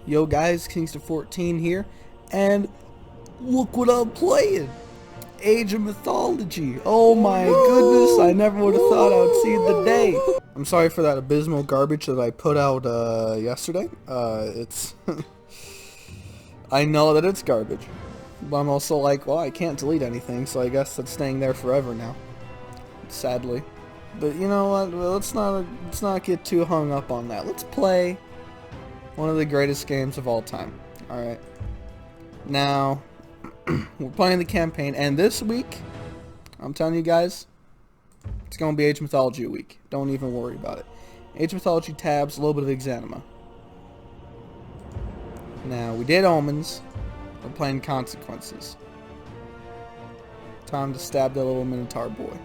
Yo guys, Kingston14 here, and look what I'm playing! Age of Mythology! Oh my goodness, I never would have thought I would see the day! I'm sorry for that abysmal garbage that I put out yesterday. It's... I know that it's garbage. But I'm also like, well, I can't delete anything, so I guess it's staying there forever now. Sadly. But you know what, well, let's not get too hung up on that. Let's play one of the greatest games of all time. Alright. Now, we're playing the campaign, and this week, I'm telling you guys, it's going to be Age of Mythology week. Don't even worry about it. Age of Mythology tabs, a little bit of Exanima. Now, we did Omens. We're playing Consequences. Time to stab that little Minotaur boy.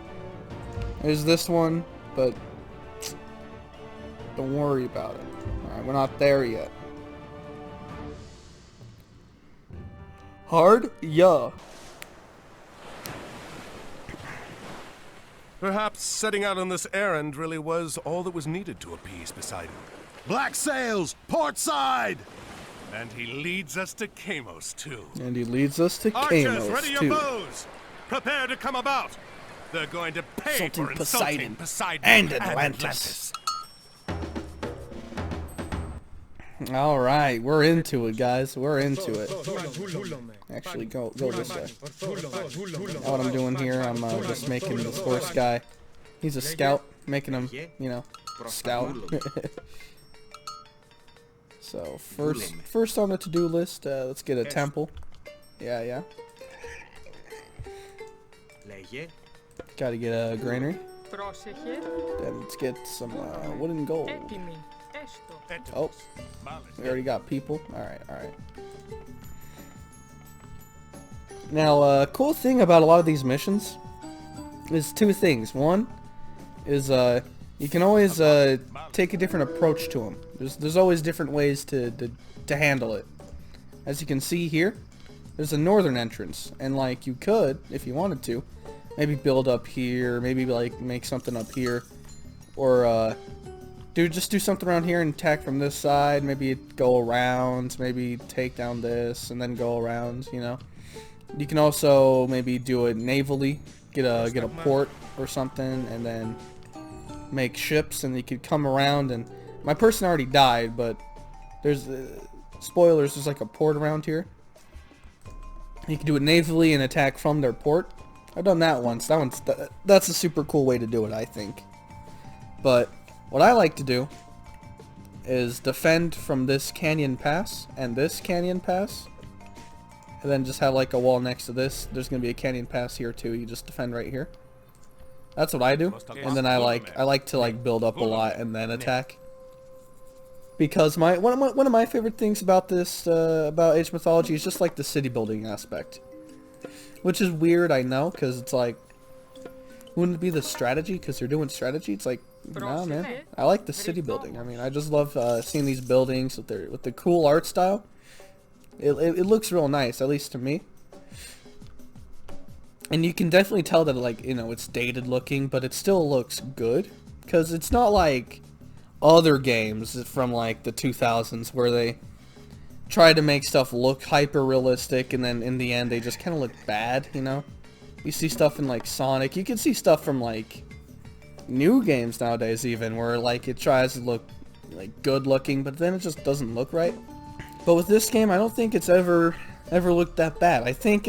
There's this one, but don't worry about it. Alright, we're not there yet. Hard? Yeah. Perhaps setting out on this errand really was all that was needed to appease Poseidon. Black sails! Port side! And he leads us to Kamos, too. And he leads us to Archers, Kamos, ready your too. bows! Prepare to come about! They're going to pay for insulting Poseidon and Atlantis. Alright, we're into it, guys. We're into it. Actually, go this way. What I'm doing here, I'm just making this horse guy. He's a scout, making him, you know, scout. So, first on the to-do list, let's get a temple. Yeah. Gotta get a granary. Then let's get some wood and gold. Oh, we already got people. Alright. Now, cool thing about a lot of these missions is two things. One is you can always take a different approach to them. There's always different ways to handle it. As you can see here, there's a northern entrance, and like you could, if you wanted to, maybe build up here, maybe like make something up here, or just do something around here and attack from this side. Maybe go around, maybe take down this and then go around. You know, you can also maybe do it navally, get a port or something, and then make ships, and you could come around. And my person already died, but there's spoilers. There's like a port around here. You can do it navally and attack from their port. I've done that once. That's a super cool way to do it, I think. But what I like to do is defend from this canyon pass and this canyon pass, and then just have like a wall next to this. There's gonna be a canyon pass here too. You just defend right here. That's what I do, and then I like to like build up a lot and then attack. Because one of my favorite things about this about Age of Mythology is just like the city building aspect, which is weird, I know, because it's like, wouldn't it be the strategy? Because they're doing strategy. It's like, nah, man. I like the city building. I mean, I just love seeing these buildings with the cool art style. It looks real nice, at least to me. And you can definitely tell that, like, you know, it's dated looking, but it still looks good, because it's not like other games from like the 2000s where they try to make stuff look hyper realistic, and then in the end they just kind of look bad, you know. You see stuff in like Sonic. You can see stuff from like new games nowadays even where like it tries to look like good looking, but then it just doesn't look right. But with this game, I don't think it's ever looked that bad. I think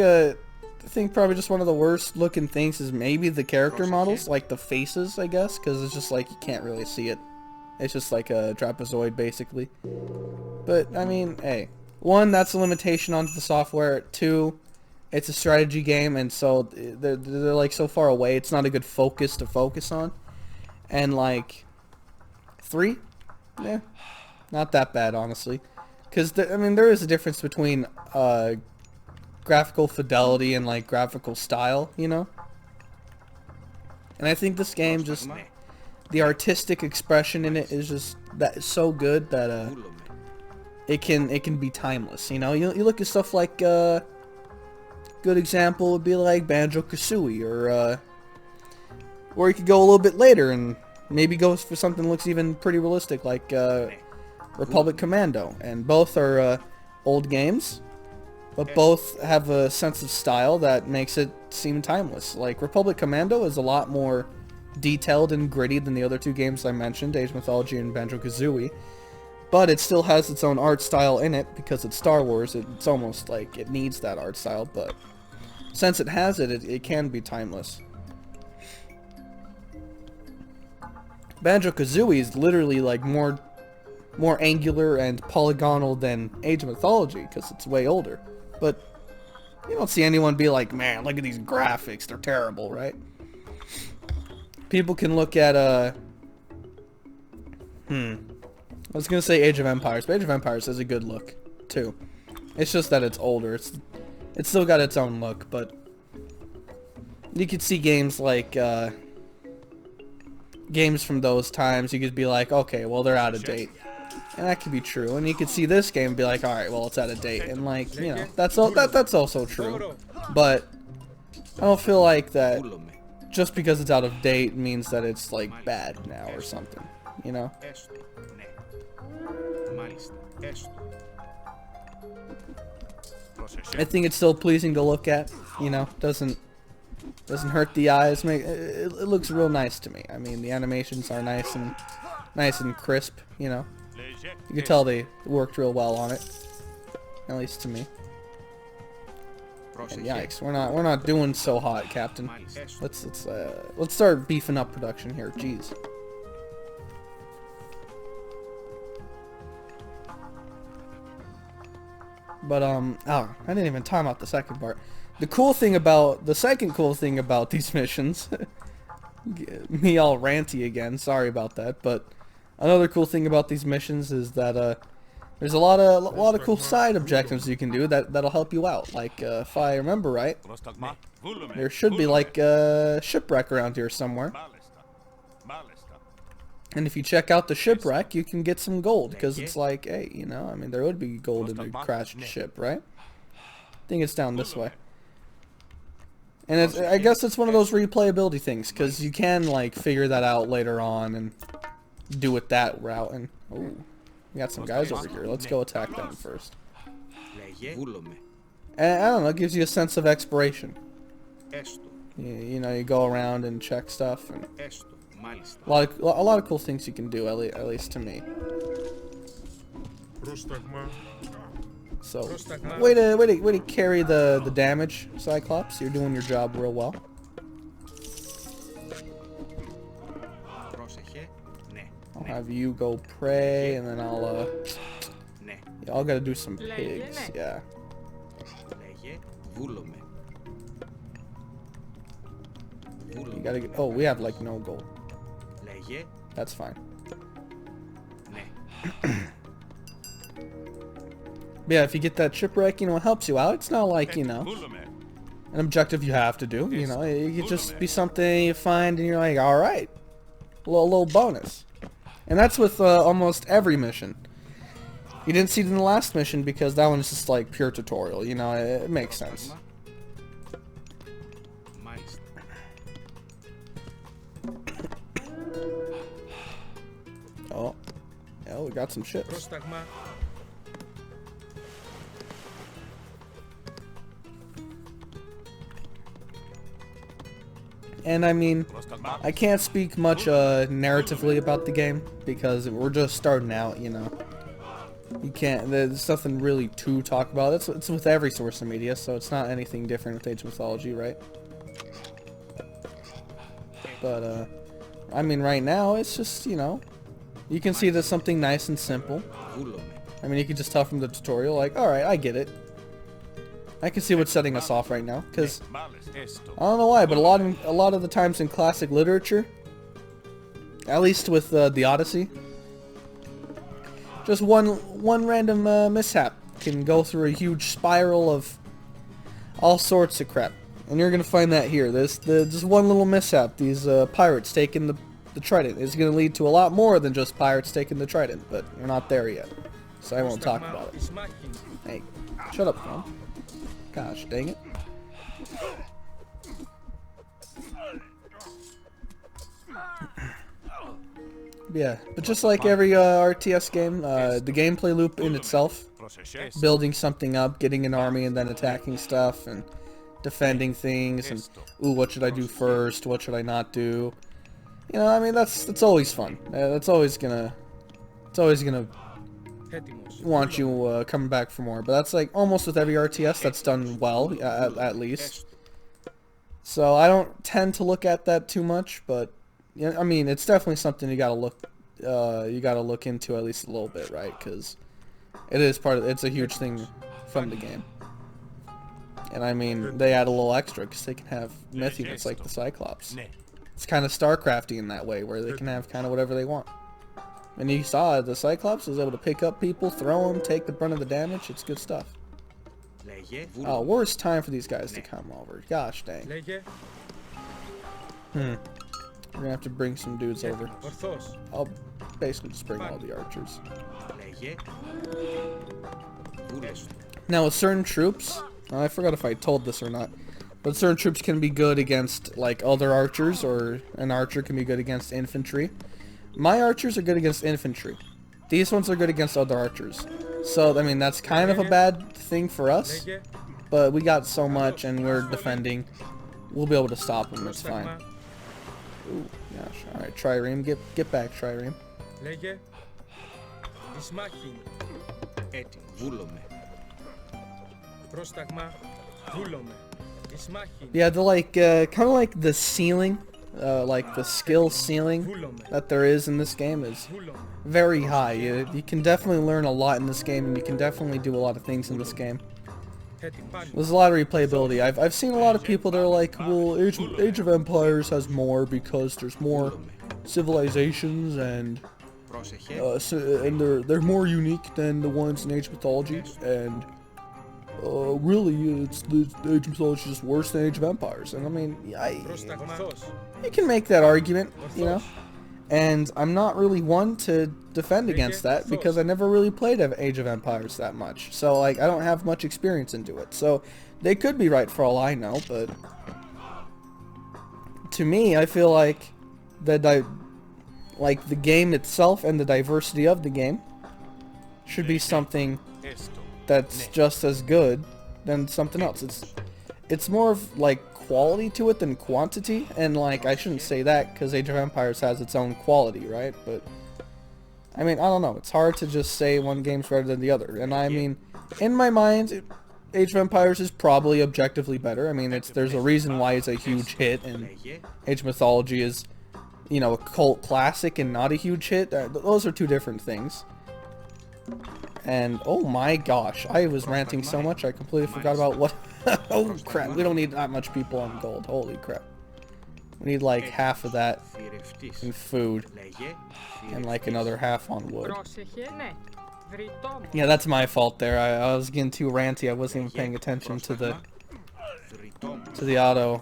probably just one of the worst looking things is maybe the character models, like the faces, I guess, because it's just like you can't really see it. It's just like a trapezoid, basically. But, I mean, hey. One, that's a limitation onto the software. Two, it's a strategy game, and so they're like so far away, it's not a good focus to focus on. And, like, three, yeah, not that bad, honestly. Because, I mean, there is a difference between graphical fidelity and, like, graphical style, you know? And I think this game just... the artistic expression in it is just so good that it can be timeless. You know, you look at stuff like good example would be like Banjo-Kazooie, or you could go a little bit later and maybe go for something that looks even pretty realistic, like Republic Commando, and both are old games, but both have a sense of style that makes it seem timeless. Like, Republic Commando is a lot more detailed and gritty than the other two games I mentioned, Age of Mythology and Banjo-Kazooie, but it still has its own art style in it because it's Star Wars. It's almost like it needs that art style, but since it has it, it can be timeless. Banjo-Kazooie is literally like more angular and polygonal than Age of Mythology because it's way older. But you don't see anyone be like, man, look at these graphics, they're terrible, right? People can look at I was gonna say Age of Empires, but Age of Empires has a good look too. It's just that it's older. It's still got its own look, but you could see games like games from those times. You could be like, okay, well, they're out of date, and that could be true. And you could see this game and be like, all right, well, it's out of date, and like, you know, that's also true. But I don't feel like that just because it's out of date means that it's like bad now or something, you know? I think it's still pleasing to look at, you know, doesn't hurt the eyes. It looks real nice to me. I mean, the animations are nice and crisp, you know. You can tell they worked real well on it, at least to me. And yikes, we're not doing so hot, Captain. Let's start beefing up production here. Jeez. But oh, I didn't even time out the second part. The second cool thing about these missions, me all ranty again, sorry about that, but another cool thing about these missions is that there's a lot of cool side objectives you can do that'll help you out. Like if I remember right, there should be like a shipwreck around here somewhere. And if you check out the shipwreck, you can get some gold, because it's like, hey, you know, I mean, there would be gold in a crashed ship, right? I think it's down this way. And I guess it's one of those replayability things, because you can, like, figure that out later on and do it that route. And, ooh, we got some guys over here. Let's go attack them first. And, I don't know, it gives you a sense of exploration. You know, you go around and check stuff, and a lot of cool things you can do, at least to me. So, way to carry the damage, Cyclops. You're doing your job real well. I'll have you go pray, and then y'all gotta do some pigs, yeah. You gotta get, oh, we have like no gold. That's fine. Yeah, if you get that shipwreck, you know, it helps you out. It's not like, you know, an objective you have to do, you know. It could just be something you find and you're like, alright, a little bonus. And that's with almost every mission. You didn't see it in the last mission because that one's just like pure tutorial, you know, it makes sense. Oh, yeah, we got some ships. And I mean, I can't speak much narratively about the game because we're just starting out, you know. You can't, there's nothing really to talk about. It's with every source of media, so it's not anything different with Age of Mythology, right? But, I mean, right now, it's just, you know, you can see it as something nice and simple. I mean, you can just tell from the tutorial, like, alright, I get it. I can see what's setting us off right now, because I don't know why, but a lot of the times in classic literature, at least with the Odyssey, just one random mishap can go through a huge spiral of all sorts of crap, and you're gonna find that here. Just one little mishap, these pirates taking the Trident, is gonna lead to a lot more than just pirates taking the Trident, but we're not there yet, so I won't talk about it. Hey, shut up, phone. Gosh, dang it. Yeah, but just like every RTS game, the gameplay loop in itself, building something up, getting an army, and then attacking stuff, and defending things, and ooh, what should I do first? What should I not do? You know, I mean, that's always fun. It's always gonna want you coming back for more. But that's like almost with every RTS that's done well, at least. So I don't tend to look at that too much, but yeah, I mean, it's definitely something you gotta look into at least a little bit, right? Because it is it's a huge thing from the game. And I mean, they add a little extra because they can have myth units like the Cyclops. It's kind of StarCrafty in that way, where they can have kind of whatever they want. And you saw the Cyclops was able to pick up people, throw them, take the brunt of the damage. It's good stuff. Oh, worst time for these guys to come over. Gosh dang. We're gonna have to bring some dudes over. I'll basically just bring all the archers. Now with certain troops, I forgot if I told this or not, but certain troops can be good against like other archers, or an archer can be good against infantry. My archers are good against infantry. These ones are good against other archers. So I mean, that's kind of a bad thing for us, but we got so much and we're defending. We'll be able to stop them. It's fine. Ooh, gosh. All right, Trireme, get back, Trireme. Yeah, the like kind of like the ceiling, like the skill ceiling that there is in this game is very high. You can definitely learn a lot in this game, and you can definitely do a lot of things in this game. There's a lot of replayability. I've seen a lot of people that are like, well, Age of Empires has more because there's more civilizations and they're more unique than the ones in Age of Mythology, and really, it's the Age of Mythology is just worse than Age of Empires. And I mean, you can make that argument, you know. And I'm not really one to defend against that because I never really played Age of Empires that much. So like, I don't have much experience into it. So they could be right for all I know, but to me, I feel like the game itself and the diversity of the game should be something that's just as good than something else. It's more of like quality to it than quantity, and like, I shouldn't say that because Age of Empires has its own quality, right? But I mean, I don't know, it's hard to just say one game's better than the other. And I mean, in my mind, Age of Empires is probably objectively better. I mean, there's a reason why it's a huge hit, and Age of Mythology is, you know, a cult classic and not a huge hit. Those are two different things. And oh my gosh, I was ranting so much I completely forgot about what. Oh crap, we don't need that much people on gold. Holy crap. We need like half of that in food and like another half on wood. Yeah, that's my fault there. I was getting too ranty. I wasn't even paying attention to the auto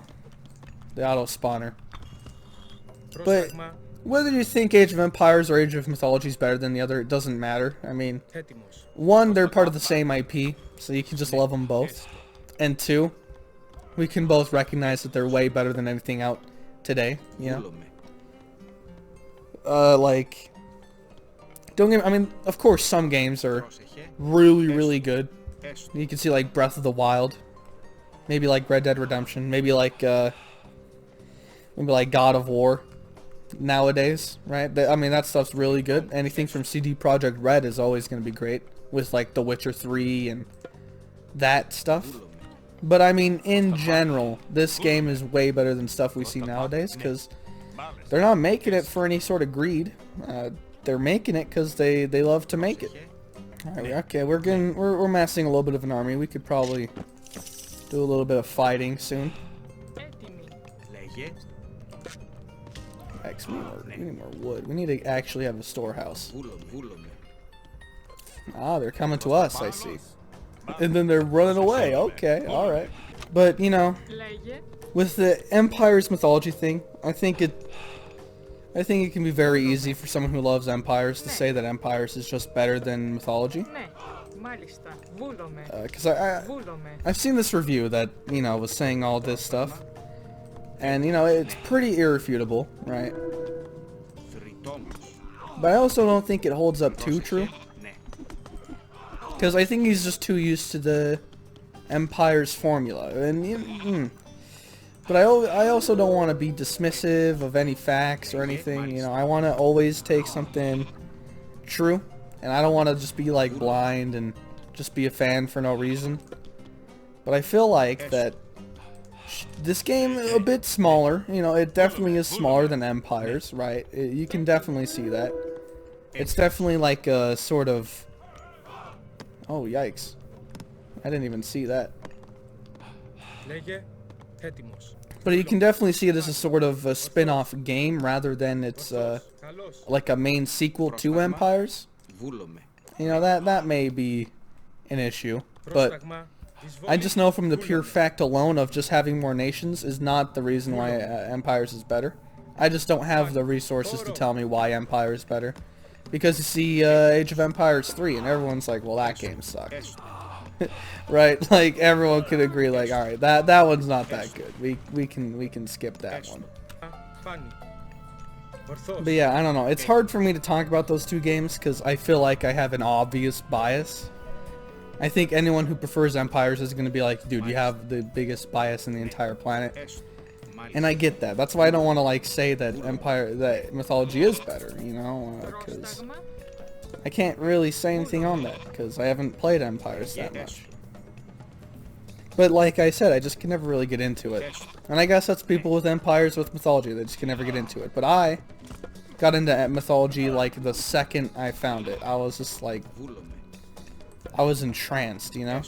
spawner. But whether you think Age of Empires or Age of Mythology is better than the other, it doesn't matter. I mean, one, they're part of the same IP, so you can just love them both. And two, we can both recognize that they're way better than anything out today, you know? Like, don't get me, I mean, of course some games are really, really good. You can see like Breath of the Wild, maybe like Red Dead Redemption, maybe like God of War nowadays, right? I mean, that stuff's really good. Anything from CD Projekt Red is always going to be great, with like The Witcher 3 and that stuff. But I mean, in general, this game is way better than stuff we see nowadays, because they're not making it for any sort of greed. They're making it because they love to make it. Alright, okay, we're massing a little bit of an army. We could probably do a little bit of fighting soon. We need more wood. We need to actually have a storehouse. Ah, they're coming to us, I see. And then they're running away. Okay, alright. But, you know, with the Empires mythology thing, I think it can be very easy for someone who loves Empires to say that Empires is just better than mythology. Because I've seen this review that, you know, was saying all this stuff. And, you know, it's pretty irrefutable, right? but I also don't think it holds up too true. Because I think he's just too used to the Empire's formula. And but I also don't want to be dismissive of any facts or anything. You know, I want to always take something true. And I don't want to just be like blind and just be a fan for no reason. But I feel like that this game is a bit smaller. You know, it definitely is smaller than Empire's, right? You can definitely see that. It's definitely like a sort of... Oh, yikes. I didn't even see that. But you can definitely see it as a sort of a spin-off game rather than it's like a main sequel to Empire's. You know, that may be an issue, but I just know from the pure fact alone of just having more nations is not the reason why Empire's is better. I just don't have the resources to tell me why Empire is better. Because you see Age of Empires 3 and everyone's like, well, that game sucks. Right? Like, everyone could agree, like, alright, that one's not that good. We can skip that one. But yeah, I don't know. It's hard for me to talk about those two games because I feel like I have an obvious bias. I think anyone who prefers Empires is going to be like, dude, you have the biggest bias in the entire planet. And I get that. That's why I don't want to like say that that Mythology is better, you know, because I can't really say anything on that because I haven't played Empires that much. But like I said, I just can never really get into it. And I guess that's people with Empires with Mythology, they just can never get into it. But I got into Mythology like the second I found it. I was just like, I was entranced, you know?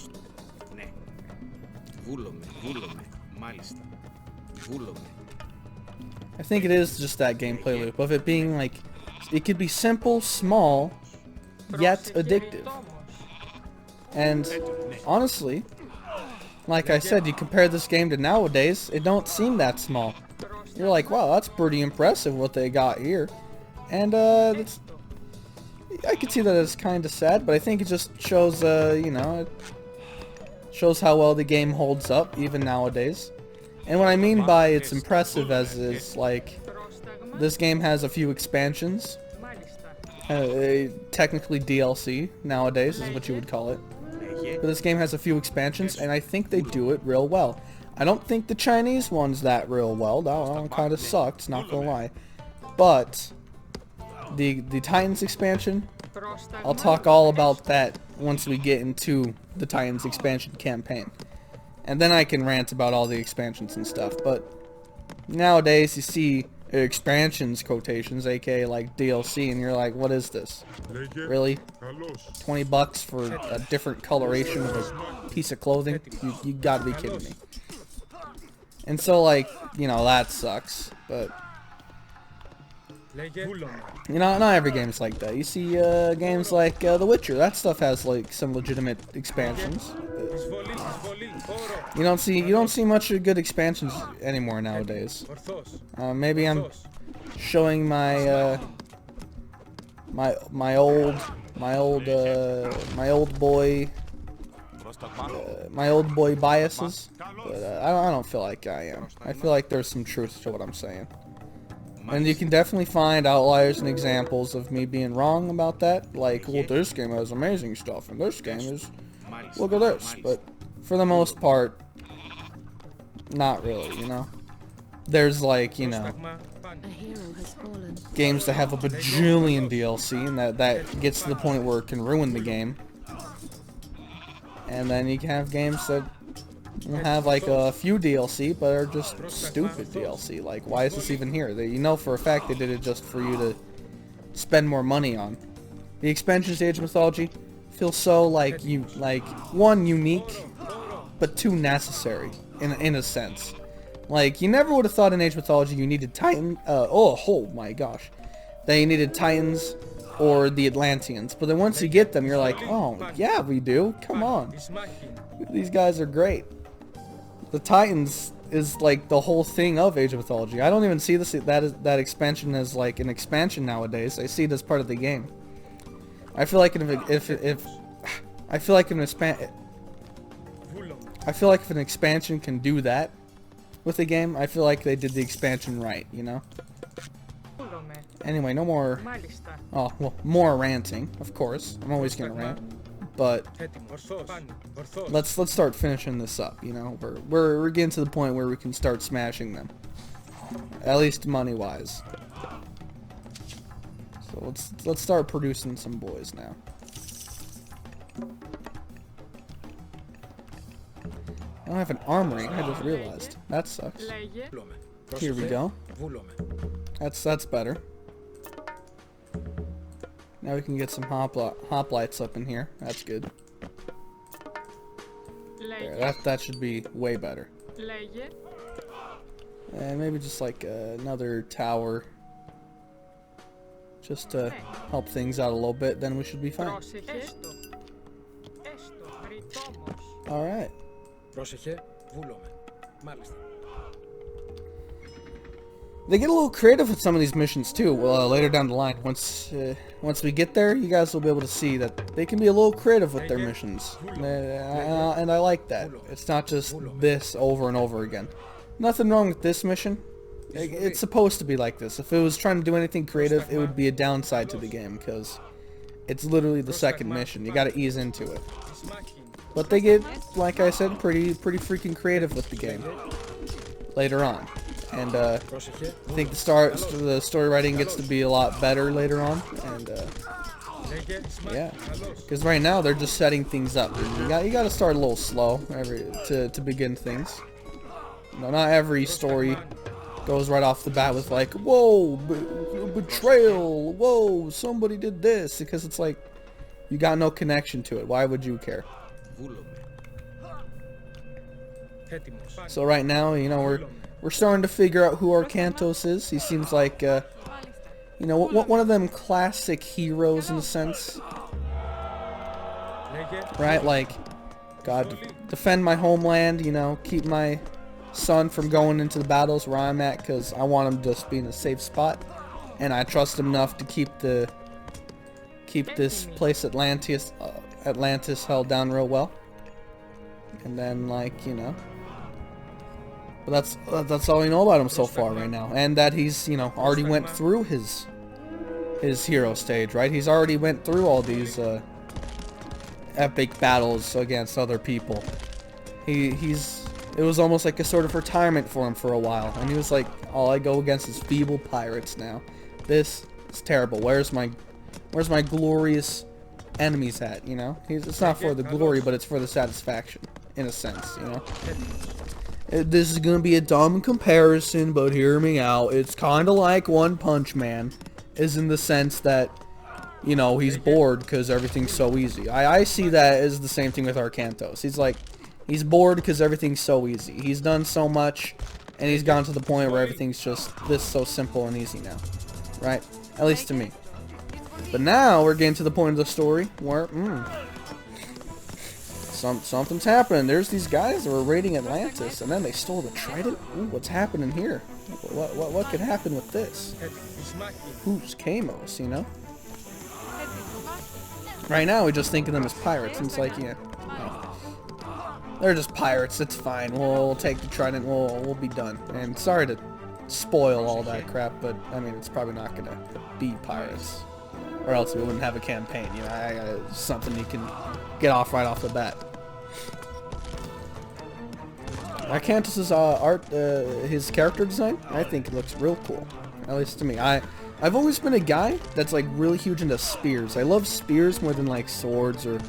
I think it is just that gameplay loop of it being like, it could be simple, small, yet addictive. And honestly, like I said, you compare this game to nowadays, it don't seem that small. You're like, wow, that's pretty impressive what they got here. And that's, I could see that it's kind of sad, but I think it just shows, you know, it shows how well the game holds up even nowadays. And what I mean by it's impressive as is, like, this game has a few expansions. Technically DLC nowadays is what you would call it. But this game has a few expansions, and I think they do it real well. I don't think the Chinese one's that real well. That one kind of sucked, not gonna lie. But the Titans expansion, I'll talk all about that once we get into the Titans expansion campaign. And then I can rant about all the expansions and stuff. But nowadays you see expansions quotations, aka like DLC, and you're like, what is this? Really? 20 bucks for a different coloration of a piece of clothing? You gotta be kidding me. And so, like, you know, that sucks, but you know, not every game's like that. You see games like The Witcher, that stuff has like some legitimate expansions. You don't see much of good expansions anymore nowadays. Maybe I'm showing my my old boy biases, but I don't feel like I am. I feel like there's some truth to what I'm saying. And you can definitely find outliers and examples of me being wrong about that. Like, well, this game has amazing stuff, and this game is, look at this. But for the most part, not really, you know? There's like, you know, games that have a bajillion DLC, and that gets to the point where it can ruin the game. And then you can have games that have like a few DLC, but are just stupid DLC. Like, why is this even here? You know for a fact they did it just for you to spend more money on. The expansions to Age of Mythology feel so like one, unique, but two, necessary in a sense. Like, you never would have thought in Age of Mythology you needed Titan. Oh my gosh, that you needed Titans or the Atlanteans. But then once you get them, you're like, oh yeah, we do. Come on, these guys are great. The Titans is like the whole thing of Age of Mythology. I don't even see that expansion as like an expansion nowadays. I see it as part of the game. I feel like if an expansion can do that with a game, I feel like they did the expansion right, you know? Anyway, no more... Oh, well, more ranting, of course. I'm always gonna rant. But let's start finishing this up, you know? We're getting to the point where we can start smashing them. At least money-wise. So let's start producing some boys now. I don't have an armory, I just realized. That sucks. Here we go. That's better. Now we can get some hoplites up in here. That's good. There, that should be way better. And maybe just like another tower. Just to help things out a little bit, then we should be fine. Alright. They get a little creative with some of these missions too. Later down the line, once we get there, you guys will be able to see that they can be a little creative with their missions, and I like that. It's not just this over and over again. Nothing wrong with this mission. It's supposed to be like this. If it was trying to do anything creative, it would be a downside to the game because it's literally the second mission. You got to ease into it. But they get, like I said, pretty freaking creative with the game later on. And I think the story writing gets to be a lot better later on, and yeah, because right now they're just setting things up. You got to start a little slow to begin things. You know, not every story goes right off the bat with like, whoa, betrayal, whoa, somebody did this, because it's like you got no connection to it. Why would you care? So right now, you know, we're starting to figure out who Arcantos is. He seems like, you know, one of them classic heroes in a sense. Right? Like, God, defend my homeland, you know, keep my son from going into the battles where I'm at, because I want him to just be in a safe spot. And I trust him enough to keep this place Atlantis held down real well. And then, like, you know, but that's all we know about him so far right now, and that he's, you know, already went through his hero stage, right? He's already went through all these epic battles against other people. It was almost like a sort of retirement for him for a while, and he was like, all I go against is feeble pirates now. This is terrible. Where's my glorious enemies at? You know, it's not for the glory, but it's for the satisfaction, in a sense, you know. This is gonna be a dumb comparison, but hear me out. It's kind of like One Punch Man, is in the sense that, you know, he's bored because everything's so easy. I see that as the same thing with Arcantos. He's like, he's bored because everything's so easy. He's done so much, and he's gone to the point where everything's just this so simple and easy now, right? At least to me. But now we're getting to the point of the story where, something's happening. There's these guys that were raiding Atlantis, and then they stole the Trident. Ooh, what's happening here? What could happen with this? Who's Kamos, you know? Right now, we just think of them as pirates, and it's like, yeah, they're just pirates. It's fine. We'll take the Trident. We'll be done. And sorry to spoil all that crap, but I mean, it's probably not gonna be pirates, or else we wouldn't have a campaign. You know, something you can get off right off the bat. Arcantos' art, his character design, I think it looks real cool. At least to me. I've always been a guy that's like really huge into spears. I love spears more than like swords or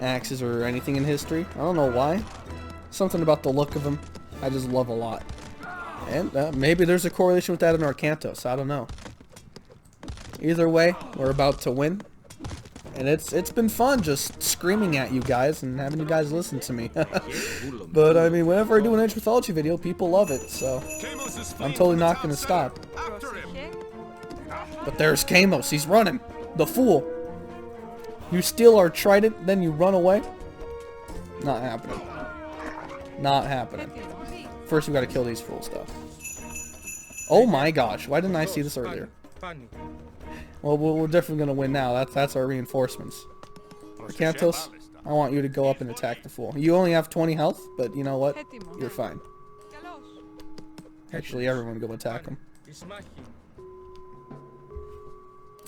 axes or anything in history. I don't know why. Something about the look of them I just love a lot. And maybe there's a correlation with that in Arcantos. I don't know. Either way, we're about to win. And it's been fun just screaming at you guys and having you guys listen to me. But I mean, whenever I do an Age of Mythology video, people love it, so I'm totally not going to stop. But there's Kamos, he's running. The fool. You steal our Trident, then you run away? Not happening. Not happening. First we gotta kill these fools though. Oh my gosh, why didn't I see this earlier? Well, we're definitely gonna win now. That's our reinforcements. Arcantos, I want you to go up and attack the fool. You only have 20 health, but you know what? You're fine. Actually, everyone go attack him.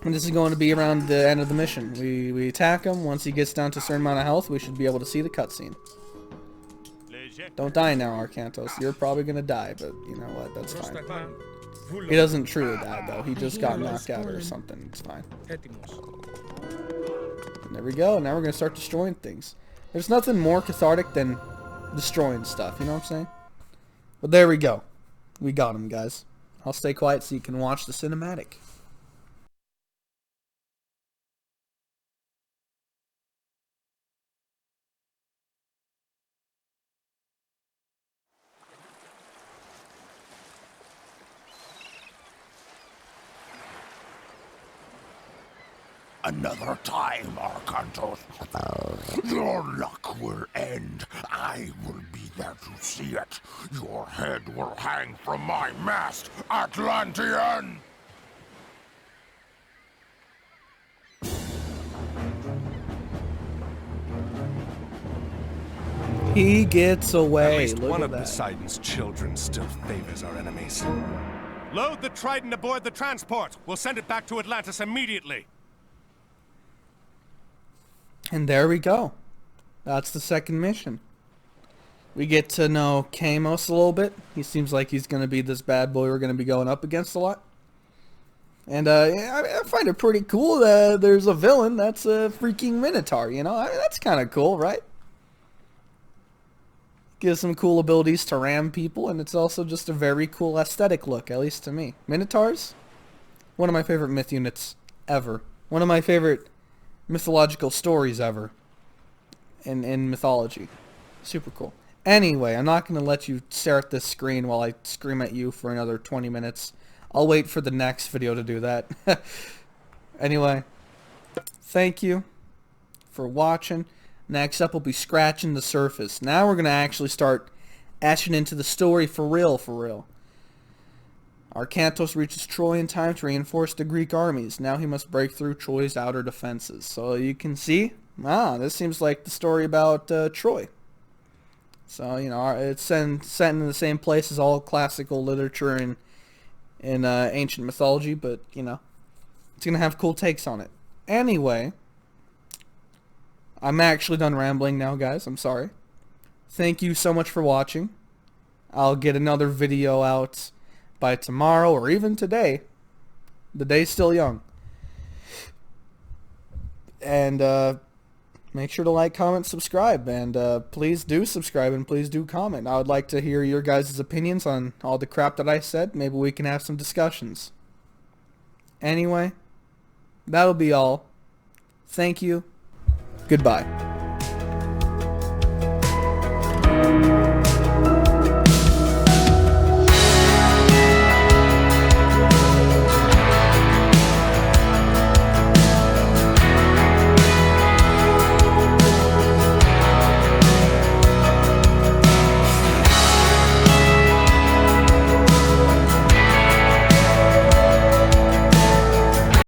And this is going to be around the end of the mission. We attack him. Once he gets down to a certain amount of health, we should be able to see the cutscene. Don't die now, Arcantos. You're probably gonna die, but you know what? That's fine. He doesn't truly die, though. He just got knocked out or something. It's fine. And there we go. Now we're gonna start destroying things. There's nothing more cathartic than destroying stuff. You know what I'm saying? But there we go. We got him, guys. I'll stay quiet so you can watch the cinematic. Another time, Arcantos. Your luck will end. I will be there to see it. Your head will hang from my mast, Atlantean! He gets away. At least Look one at of that. Poseidon's children still favors our enemies. Load the Trident aboard the transport. We'll send it back to Atlantis immediately. And there we go. That's the second mission. We get to know Kamos a little bit. He seems like he's going to be this bad boy we're going to be going up against a lot. And yeah, I find it pretty cool that there's a villain that's a freaking Minotaur, you know? I mean, that's kind of cool, right? Gives some cool abilities to ram people, and it's also just a very cool aesthetic look, at least to me. Minotaurs? One of my favorite myth units ever. One of my favorite mythological stories ever in mythology. Super cool. Anyway, I'm not going to let you stare at this screen while I scream at you for another 20 minutes. I'll wait for the next video to do that. Anyway, thank you for watching. Next up, we'll be scratching the surface. Now we're going to actually start etching into the story for real, for real. Arcantos reaches Troy in time to reinforce the Greek armies. Now he must break through Troy's outer defenses. So you can see, this seems like the story about Troy. So, you know, it's set in the same place as all classical literature in ancient mythology, but, you know, it's going to have cool takes on it. Anyway, I'm actually done rambling now, guys. I'm sorry. Thank you so much for watching. I'll get another video out by tomorrow or even today. The day's still young. And make sure to like, comment, subscribe. And please do subscribe and please do comment. I would like to hear your guys' opinions on all the crap that I said. Maybe we can have some discussions. Anyway, that'll be all. Thank you. Goodbye.